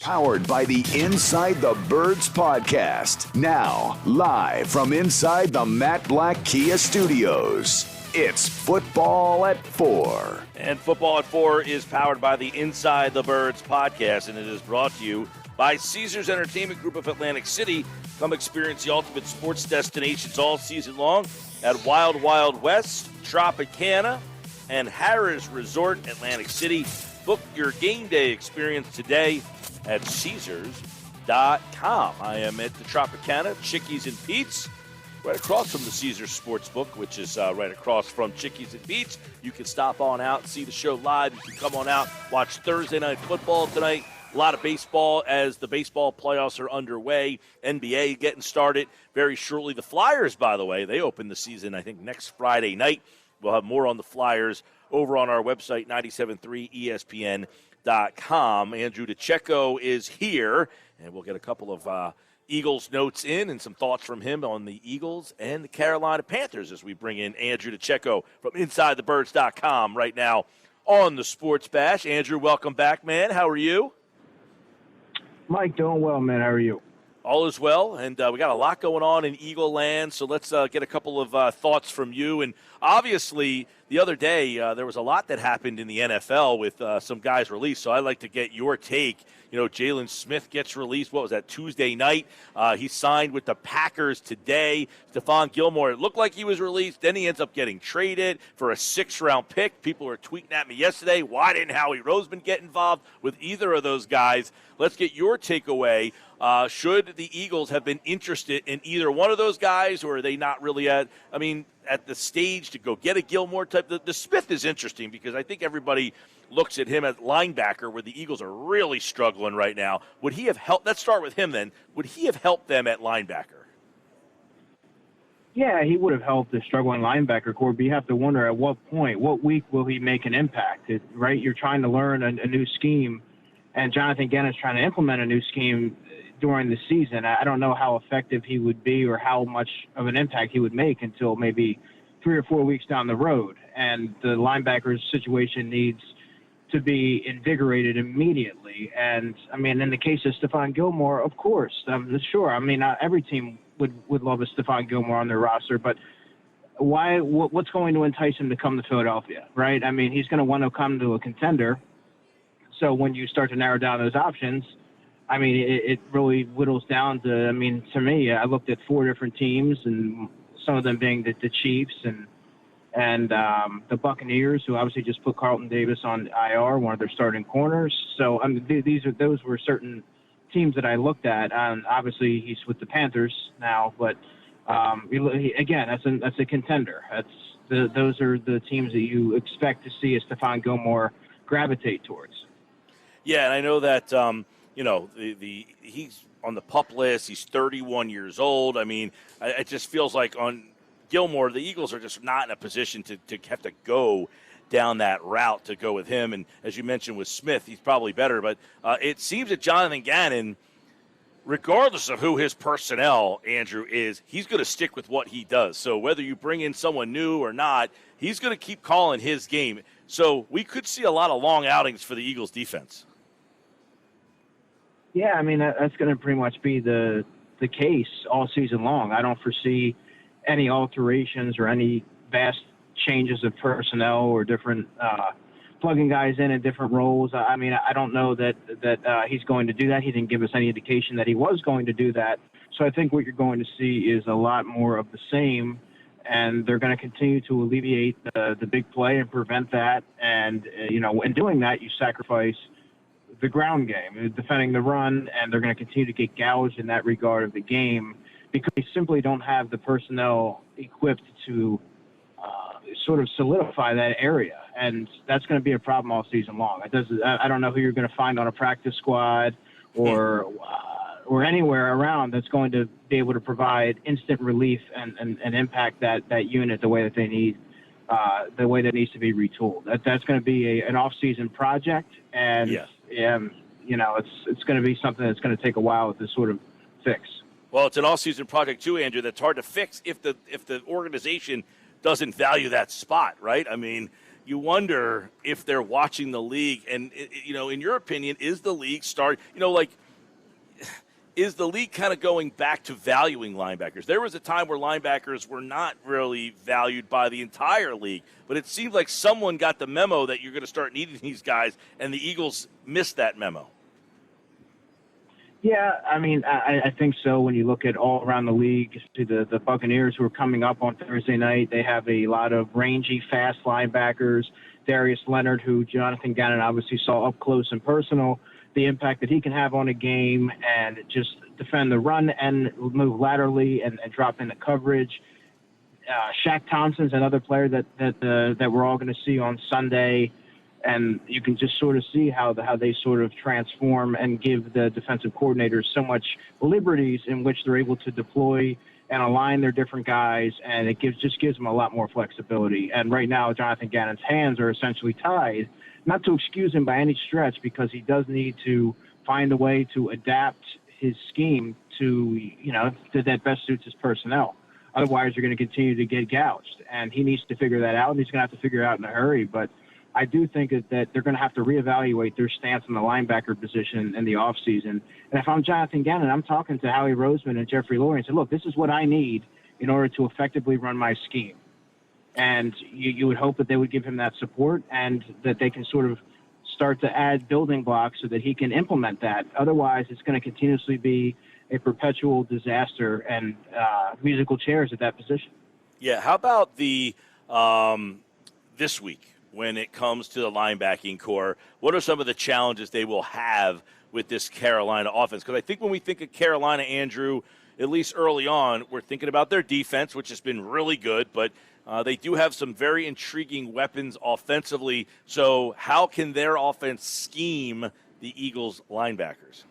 Powered by the Inside the Birds podcast. Now, live from inside the Matt Black Kia Studios. It's Football at 4. And Football at 4 is powered by the Inside the Birds podcast, and it is brought to you by Caesars Entertainment Group of Atlantic City. Come experience the ultimate sports destinations all season long at Wild Wild West, Tropicana, and Harrah's Resort, Atlantic City. Book your game day experience today at Caesars.com. I am at the Tropicana, Chickies and Pete's, right across from the Caesars Sportsbook, which is right across from Chickies and Pete's. You can stop on out and see the show live. You can come on out, watch Thursday Night Football tonight. A lot of baseball as the baseball playoffs are underway. NBA getting started very shortly. The Flyers, by the way, they open the season, I think, next Friday night. We'll have more on the Flyers over on our website, 973ESPN.com. Andrew DiCecco is here, and we'll get a couple of Eagles notes in and some thoughts from him on the Eagles and the Carolina Panthers as we bring in Andrew DiCecco from InsideTheBirds.com right now on the Sports Bash. Andrew, welcome back, man. How are you? Mike, doing well, man. How are you? All is well, and we got a lot going on in Eagle land, so let's get a couple of thoughts from you. And obviously, the other day, there was a lot that happened in the NFL with some guys released, so I'd like to get your take. You know, Jalen Smith gets released, what was that, Tuesday night? He signed with the Packers today. Stephon Gilmore, it looked like he was released. Then he ends up getting traded for a 6th-round pick. People were tweeting at me yesterday, why didn't Howie Roseman get involved with either of those guys? Let's get your takeaway. Should the Eagles have been interested in either one of those guys, or are they not really at the stage to go get a Gilmore type? The Smith is interesting because I think everybody looks at him as linebacker where the Eagles are really struggling right now. Would he have helped? Let's start with him then. Would he have helped them at linebacker? Yeah, he would have helped the struggling linebacker core, but you have to wonder at what point, what week will he make an impact, right? You're trying to learn a new scheme, and Jonathan Gannon is trying to implement a new scheme during the season. I don't know how effective he would be or how much of an impact he would make until maybe 3 or 4 weeks down the road. And the linebackers situation needs to be invigorated immediately. And, I mean, in the case of Stephon Gilmore, of course, sure. I mean, every team would love a Stephon Gilmore on their roster, but what's going to entice him to come to Philadelphia, right? I mean, he's going to want to come to a contender. So when you start to narrow down those options, I mean, it really whittles down to, I mean, to me, I looked at 4 different teams, and some of them being the Chiefs and the Buccaneers, who obviously just put Carlton Davis on IR, one of their starting corners. So I mean, those were certain teams that I looked at. Obviously, he's with the Panthers now, but again, that's a contender. Those are the teams that you expect to see a Stephon Gilmore gravitate towards. Yeah, and I know that he's on the PUP list. He's 31 years old. I mean, it just feels like on Gilmore, the Eagles are just not in a position to have to go down that route to go with him. And as you mentioned with Smith, he's probably better. But it seems that Jonathan Gannon, regardless of who his personnel, Andrew, is, he's going to stick with what he does. So whether you bring in someone new or not, he's going to keep calling his game. So we could see a lot of long outings for the Eagles defense. Yeah, I mean, that's going to pretty much be the case all season long. I don't foresee any alterations or any vast changes of personnel or different plugging guys in different roles. I mean, I don't know that he's going to do that. He didn't give us any indication that he was going to do that. So I think what you're going to see is a lot more of the same, and they're going to continue to alleviate the big play and prevent that. And, in doing that, you sacrifice the ground game, defending the run, and they're going to continue to get gouged in that regard of the game because they simply don't have the personnel equipped to sort of solidify that area. And that's going to be a problem all season long. I don't know who you're going to find on a practice squad or anywhere around that's going to be able to provide instant relief and impact that unit the way that they need, the way that needs to be retooled. That's going to be an off-season project, and yes. It's going to be something that's going to take a while to sort of fix. Well, it's an all-season project too, Andrew. That's hard to fix if the organization doesn't value that spot, right? I mean, you wonder if they're watching the league. And, in your opinion, is the league is the league kind of going back to valuing linebackers? There was a time where linebackers were not really valued by the entire league, but it seemed like someone got the memo that you're going to start needing these guys, and the Eagles missed that memo. Yeah, I mean, I think so. When you look at all around the league, to the Buccaneers who are coming up on Thursday night, they have a lot of rangy, fast linebackers. Darius Leonard, who Jonathan Gannon obviously saw up close and personal, the impact that he can have on a game and just defend the run and move laterally and drop into coverage. Shaq Thompson's another player that we're all going to see on Sunday. And you can just sort of see how they sort of transform and give the defensive coordinators so much liberties in which they're able to deploy and align their different guys, and it gives them a lot more flexibility. And right now, Jonathan Gannon's hands are essentially tied, not to excuse him by any stretch, because he does need to find a way to adapt his scheme to that best suits his personnel. Otherwise, you're going to continue to get gouged, and he needs to figure that out, and he's going to have to figure it out in a hurry. But I do think that they're going to have to reevaluate their stance on the linebacker position in the offseason. And if I'm Jonathan Gannon, I'm talking to Howie Roseman and Jeffrey Lurie and say, look, this is what I need in order to effectively run my scheme. And you would hope that they would give him that support and that they can sort of start to add building blocks so that he can implement that. Otherwise, it's going to continuously be a perpetual disaster and musical chairs at that position. Yeah, how about the this week? When it comes to the linebacking core, what are some of the challenges they will have with this Carolina offense? Because I think when we think of Carolina, Andrew, at least early on, we're thinking about their defense, which has been really good, but they do have some very intriguing weapons offensively. So how can their offense scheme the Eagles linebackers?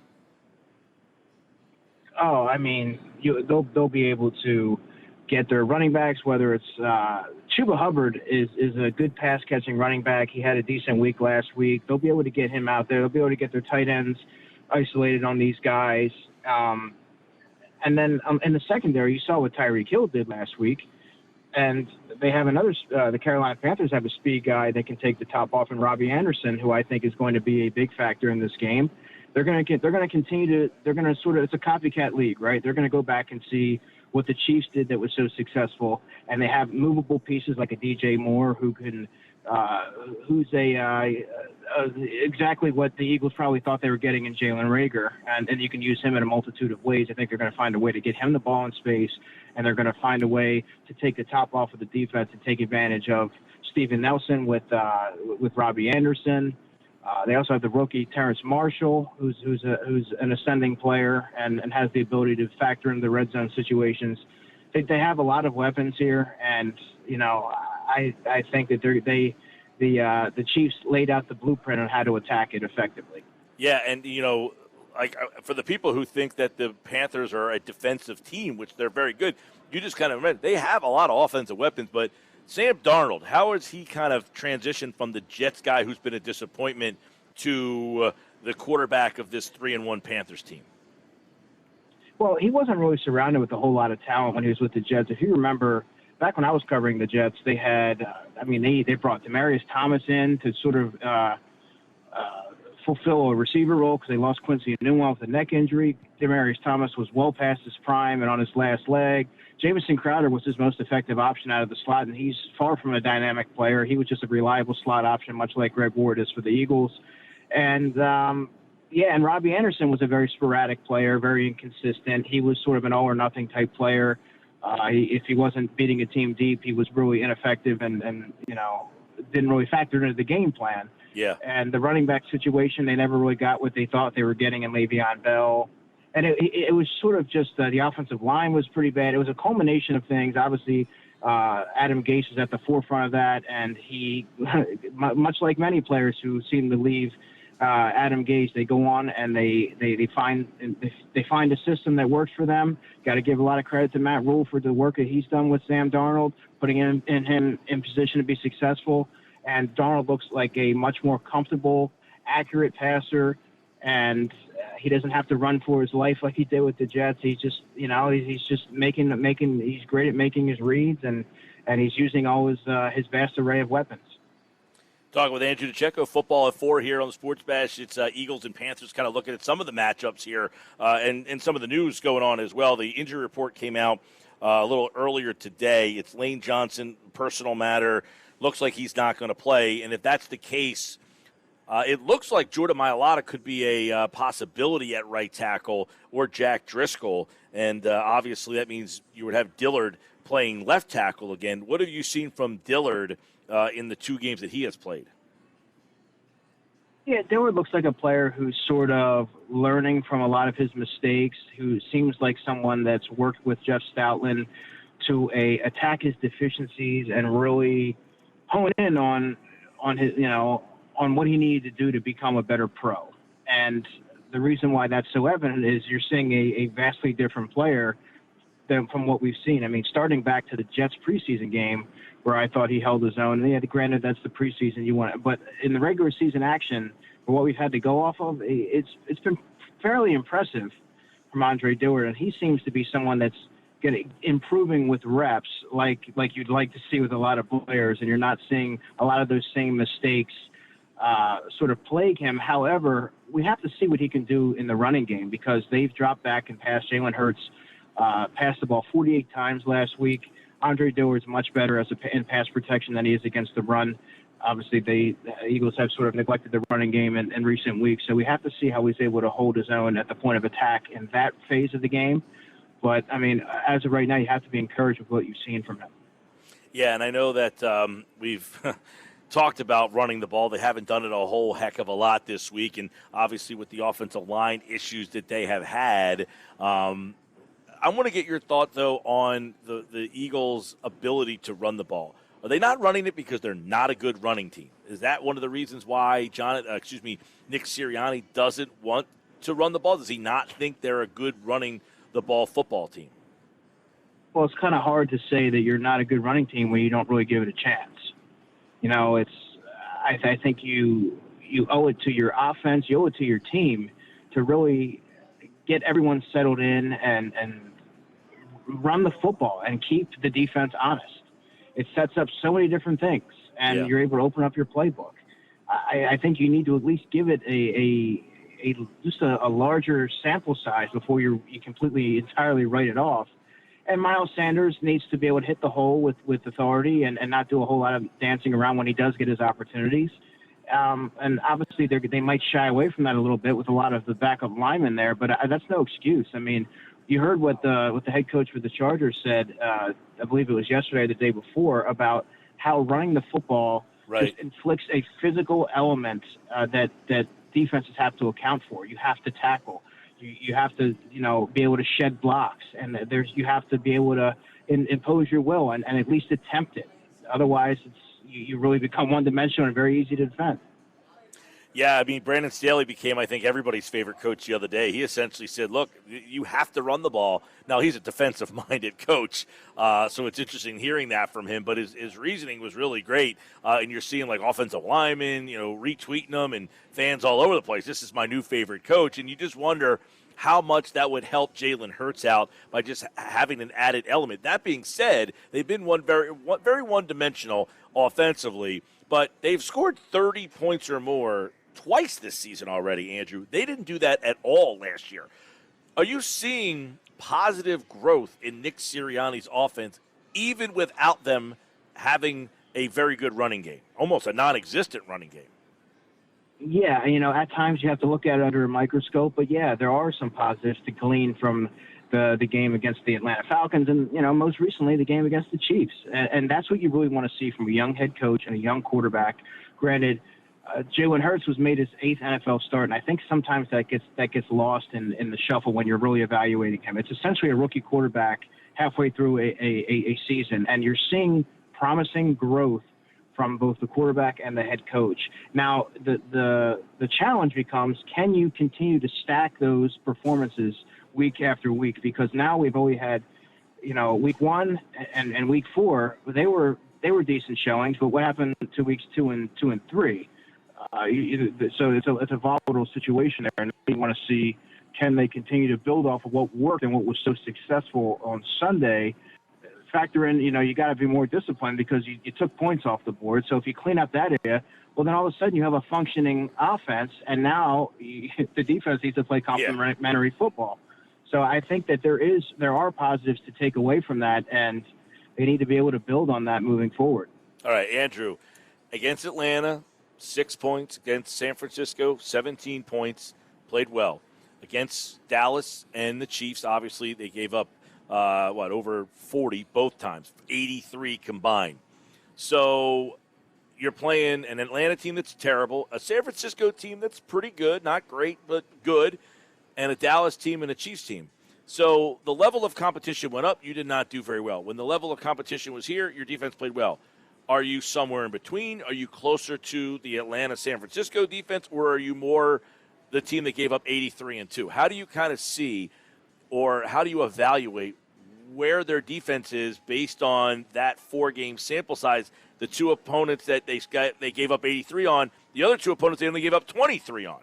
Oh, I mean, they'll be able to get their running backs, whether it's Chuba Hubbard is a good pass-catching running back. He had a decent week last week. They'll be able to get him out there. They'll be able to get their tight ends isolated on these guys. And then in the secondary, you saw what Tyreek Hill did last week. And they have another the Carolina Panthers have a speed guy that can take the top off, and Robbie Anderson, who I think is going to be a big factor in this game. It's a copycat league, right? They're going to go back and see what the Chiefs did that was so successful, and they have movable pieces like a DJ Moore who's exactly what the Eagles probably thought they were getting in Jalen Reagor, and you can use him in a multitude of ways. I think they're going to find a way to get him the ball in space, and they're going to find a way to take the top off of the defense and take advantage of Steven Nelson with Robbie Anderson. They also have the rookie Terrence Marshall, who's an ascending player and has the ability to factor into the red zone situations. They have a lot of weapons here, and I think that the Chiefs laid out the blueprint on how to attack it effectively. Yeah, and for the people who think that the Panthers are a defensive team, which they're very good, you just kind of remember they have a lot of offensive weapons, but Sam Darnold, how has he kind of transitioned from the Jets guy who's been a disappointment to the quarterback of this 3-1 Panthers team? Well, he wasn't really surrounded with a whole lot of talent when he was with the Jets. If you remember, back when I was covering the Jets, they had, they brought Demaryius Thomas in to sort of fulfill a receiver role because they lost Quincy Newell with a neck injury. Demaryius Thomas was well past his prime and on his last leg. Jamison Crowder was his most effective option out of the slot, and he's far from a dynamic player. He was just a reliable slot option, much like Greg Ward is for the Eagles. And, and Robbie Anderson was a very sporadic player, very inconsistent. He was sort of an all-or-nothing type player. If he wasn't beating a team deep, he was really ineffective and didn't really factor into the game plan. Yeah. And the running back situation, they never really got what they thought they were getting in Le'Veon Bell. And it was sort of just the offensive line was pretty bad. It was a culmination of things. Obviously, Adam Gase is at the forefront of that, and he, much like many players who seem to leave Adam Gase, they go on and they find a system that works for them. Got to give a lot of credit to Matt Rule for the work that he's done with Sam Darnold, putting him in position to be successful. And Darnold looks like a much more comfortable, accurate passer, and he doesn't have to run for his life like he did with the Jets. He's just, he's just he's great at making his reads, and he's using all his vast array of weapons. Talking with Andrew DiCecco, football at 4 here on the Sports Bash. It's Eagles and Panthers kind of looking at some of the matchups here and some of the news going on as well. The injury report came out a little earlier today. It's Lane Johnson, personal matter. Looks like he's not going to play. And if that's the case, it looks like Jordan Mailata could be a possibility at right tackle or Jack Driscoll. And obviously that means you would have Dillard playing left tackle again. What have you seen from Dillard in the 2 games that he has played? Yeah, Dillard looks like a player who's sort of learning from a lot of his mistakes, who seems like someone that's worked with Jeff Stoutland to attack his deficiencies and really hone in on his, on what he needed to do to become a better pro. And the reason why that's so evident is you're seeing a vastly different player than from what we've seen. I mean, starting back to the Jets preseason game where I thought he held his own. And granted, that's the preseason you want, but in the regular season action, for what we've had to go off of, it's been fairly impressive from Andre Dillard, and he seems to be someone that's improving with reps, like you'd like to see with a lot of players, and you're not seeing a lot of those same mistakes sort of plague him. However, we have to see what he can do in the running game because they've dropped back and passed. Jalen Hurts passed the ball 48 times last week. Andre Dillard's much better in pass protection than he is against the run. Obviously, the Eagles have sort of neglected the running game in recent weeks, so we have to see how he's able to hold his own at the point of attack in that phase of the game. But, I mean, as of right now, you have to be encouraged with what you've seen from him. Yeah, and I know that we've talked about running the ball. They haven't done it a whole heck of a lot this week, and obviously with the offensive line issues that they have had, I want to get your thought, though, on the Eagles' ability to run the ball. Are they not running it because they're not a good running team? Is that one of the reasons why Nick Sirianni doesn't want to run the ball? Does he not think they're a good running the ball football team? Well, it's kind of hard to say that you're not a good running team when you don't really give it a chance. I think you owe it to your offense, you owe it to your team to really get everyone settled in and run the football and keep the defense honest. It sets up so many different things, and you're able to open up your playbook. I think you need to at least give it a larger sample size before you completely entirely write it off. And Miles Sanders needs to be able to hit the hole with authority and not do a whole lot of dancing around when he does get his opportunities. And obviously they might shy away from that a little bit with a lot of the backup linemen there, but that's no excuse. I mean, you heard what the head coach for the Chargers said, I believe it was yesterday or the day before, about how running the football just inflicts a physical element that defenses have to account for. You have to tackle. You have to, be able to shed blocks, and you have to be able to impose your will and at least attempt it. Otherwise, you really become one-dimensional and very easy to defend. Yeah, I mean, Brandon Staley became, I think, everybody's favorite coach the other day. He essentially said, look, you have to run the ball. Now, he's a defensive-minded coach, so it's interesting hearing that from him. But his reasoning was really great, and you're seeing, like, offensive linemen, retweeting them and fans all over the place. This is my new favorite coach, and you just wonder how much that would help Jalen Hurts out by just having an added element. That being said, they've been very one-dimensional offensively, but they've scored 30 points or more twice this season already, Andrew. They didn't do that at all last year. Are you seeing positive growth in Nick Sirianni's offense, even without them having a very good running game, almost a non-existent running game? Yeah, at times you have to look at it under a microscope, but yeah, there are some positives to glean from the game against the Atlanta Falcons and, most recently the game against the Chiefs. And that's what you really want to see from a young head coach and a young quarterback. Granted, Jalen Hurts was made his 8th NFL start, and I think sometimes that gets lost in the shuffle when you're really evaluating him. It's essentially a rookie quarterback halfway through a season, and you're seeing promising growth from both the quarterback and the head coach. Now, the challenge becomes, can you continue to stack those performances week after week? Because now we've only had, week 1 and week 4, they were decent showings, but what happened to weeks 2 and 3? So it's a volatile situation there, and you want to see, can they continue to build off of what worked and what was so successful on Sunday factor in, you got to be more disciplined because you took points off the board. So if you clean up that area, well, then all of a sudden you have a functioning offense, and now the defense needs to play complementary football. So I think that there are positives to take away from that, and they need to be able to build on that moving forward. All right, Andrew, against Atlanta, 6 points. Against San Francisco, 17 points. Played well. Against Dallas and the Chiefs, obviously, they gave up, over 40 both times, 83 combined. So you're playing an Atlanta team that's terrible, a San Francisco team that's pretty good, not great, but good, and a Dallas team and a Chiefs team. So the level of competition went up. You did not do very well. When the level of competition was here, your defense played well. Are you somewhere in between? Are you closer to the Atlanta-San Francisco defense, or are you more the team that gave up 83 and 2? How do you kind of see, or how do you evaluate where their defense is based on that 4-game sample size? The two opponents that they gave up 83 on, the other two opponents they only gave up 23 on.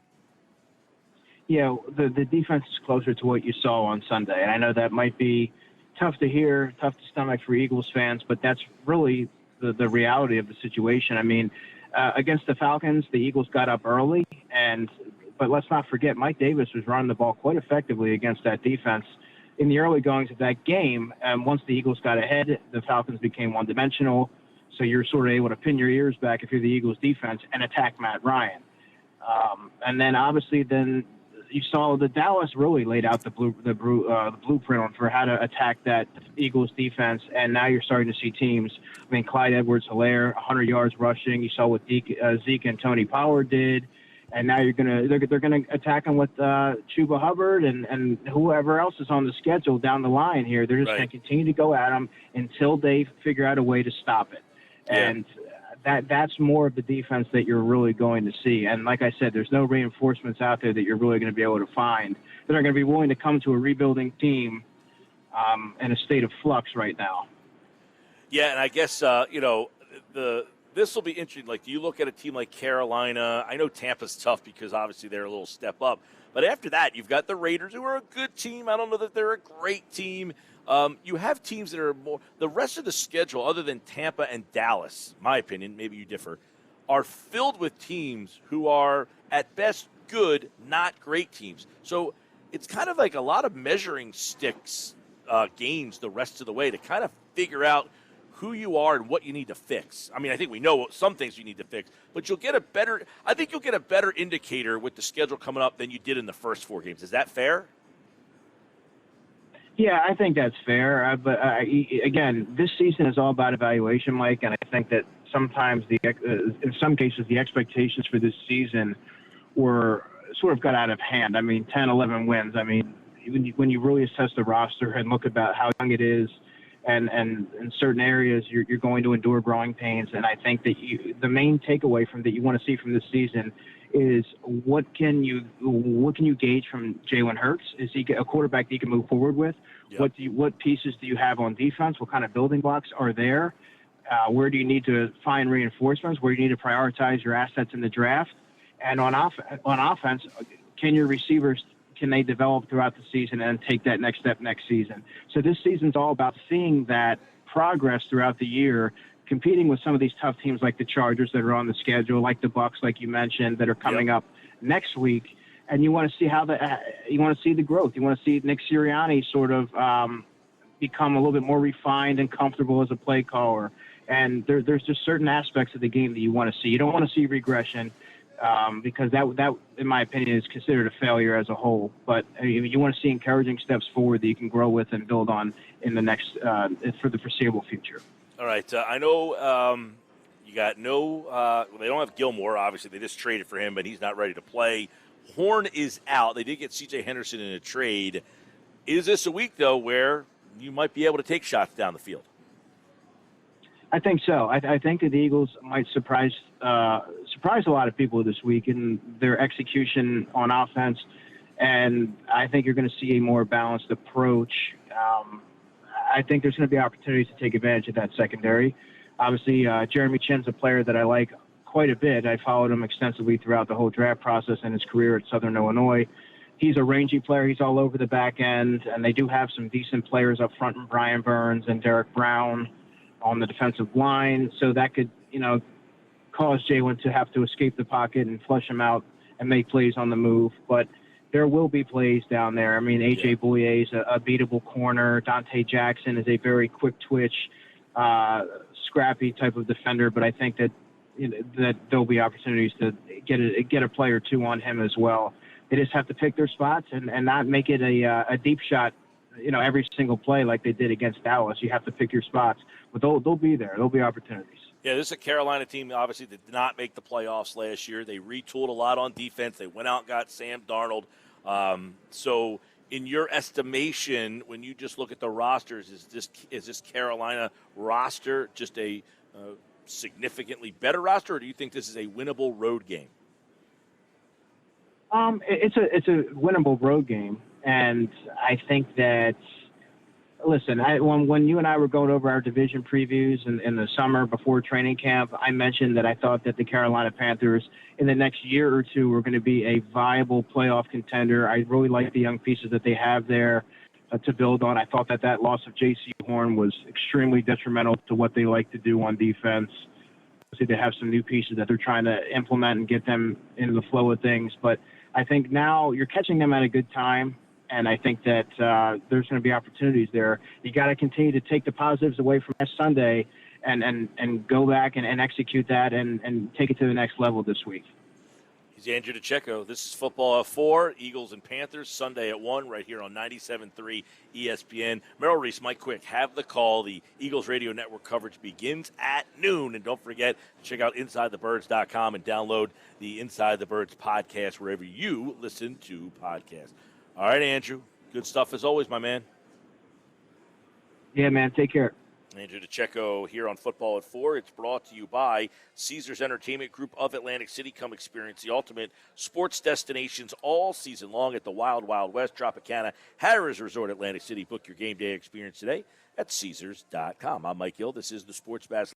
Yeah, the defense is closer to what you saw on Sunday. And I know that might be tough to hear, tough to stomach for Eagles fans, but that's really the reality of the situation. I mean, against the Falcons, the Eagles got up early, but let's not forget Mike Davis was running the ball quite effectively against that defense in the early goings of that game. Once the Eagles got ahead, the Falcons became one-dimensional, so you're sort of able to pin your ears back if you're the Eagles defense and attack Matt Ryan. And then obviously you saw the Dallas really laid out the blueprint on for how to attack that Eagles defense, and now you're starting to see teams. I mean, Clyde Edwards-Helaire, 100 yards rushing. You saw what Zeke and Tony Pollard did, and now they're gonna attack him with Chuba Hubbard and whoever else is on the schedule down the line here. They're just going to continue to go at them until they figure out a way to stop it, and that's more of the defense that you're really going to see. And like I said, there's no reinforcements out there that you're really going to be able to find that are going to be willing to come to a rebuilding team in a state of flux right now. Yeah, and I guess, this will be interesting. Like, do you look at a team like Carolina? I know Tampa's tough because obviously they're a little step up. But after that, you've got the Raiders, who are a good team. I don't know that they're a great team. You have teams that are more – the rest of the schedule, other than Tampa and Dallas, my opinion, maybe you differ, are filled with teams who are, at best, good, not great teams. So it's kind of like a lot of measuring sticks games the rest of the way to kind of figure out who you are and what you need to fix. I mean, I think we know some things you need to fix, but you'll get a better indicator with the schedule coming up than you did in the first 4 games. Is that fair? Yeah, I think that's fair. But again, this season is all about evaluation, Mike, and I think that sometimes in some cases, the expectations for this season were sort of got out of hand. I mean, 10, 11 wins. I mean, when you really assess the roster and look about how young it is, and in certain areas you're going to endure growing pains. And I think that the main takeaway that you want to see from this season is what can you gauge from Jalen Hurts? Is he a quarterback that you can move forward with? Yep. What pieces do you have on defense? What kind of building blocks are there? Where do you need to find reinforcements? Where do you need to prioritize your assets in the draft? And on offense, can your receivers can they develop throughout the season and take that next step next season? So this season's all about seeing that progress throughout the year, competing with some of these tough teams like the Chargers that are on the schedule, like the Bucs, like you mentioned, that are coming up next week. And you want to see you want to see the growth. You want to see Nick Sirianni sort of become a little bit more refined and comfortable as a play caller. And there's just certain aspects of the game that you want to see. You don't want to see regression. Because that, in my opinion, is considered a failure as a whole. But you want to see encouraging steps forward that you can grow with and build on in the next for the foreseeable future. All right, I know you got they don't have Gilmore. Obviously, they just traded for him, but he's not ready to play. Horn is out. They did get C.J. Henderson in a trade. Is this a week though where you might be able to take shots down the field? I think so. I think that the Eagles might surprise a lot of people this week in their execution on offense, and I think you're going to see a more balanced approach. I think there's going to be opportunities to take advantage of that secondary. Obviously, Jeremy Chinn's a player that I like quite a bit. I followed him extensively throughout the whole draft process and his career at Southern Illinois. he's a rangy player. He's all over the back end, and they do have some decent players up front, and Brian Burns and Derek Brown on the defensive line. So that could, cause Jalen to have to escape the pocket and flush him out and make plays on the move. But there will be plays down there. I mean, A.J. Bouye is a beatable corner. Dante Jackson is a very quick twitch, scrappy type of defender. But I think that that there'll be opportunities to get a play or two on him as well. They just have to pick their spots and not make it a deep shot, every single play like they did against Dallas. You have to pick your spots. But they'll be there. There'll be opportunities. Yeah, this is a Carolina team, obviously, that did not make the playoffs last year. They retooled a lot on defense. They went out and got Sam Darnold. So in your estimation, when you just look at the rosters, is this Carolina roster just a significantly better roster, or do you think this is a winnable road game? It's a winnable road game, and I think that – listen, when you and I were going over our division previews in the summer before training camp, I mentioned that I thought that the Carolina Panthers in the next year or two were going to be a viable playoff contender. I really like the young pieces that they have there to build on. I thought that loss of J.C. Horn was extremely detrimental to what they like to do on defense. So they have some new pieces that they're trying to implement and get them into the flow of things. But I think now you're catching them at a good time. And I think that there's going to be opportunities there. You got to continue to take the positives away from last Sunday and go back and execute that and take it to the next level this week. He's Andrew DiCecco. This is Football at 4, Eagles and Panthers, Sunday at 1, right here on 97.3 ESPN. Merrill Reese, Mike Quick, have the call. The Eagles Radio Network coverage begins at noon. And don't forget to check out InsideTheBirds.com and download the Inside the Birds podcast wherever you listen to podcasts. All right, Andrew. Good stuff as always, my man. Yeah, man. Take care. Andrew DiCecco here on Football at 4. It's brought to you by Caesars Entertainment Group of Atlantic City. Come experience the ultimate sports destinations all season long at the Wild Wild West, Tropicana, Harrah's Resort, Atlantic City. Book your game day experience today at Caesars.com. I'm Mike Hill. This is the Sports Basketball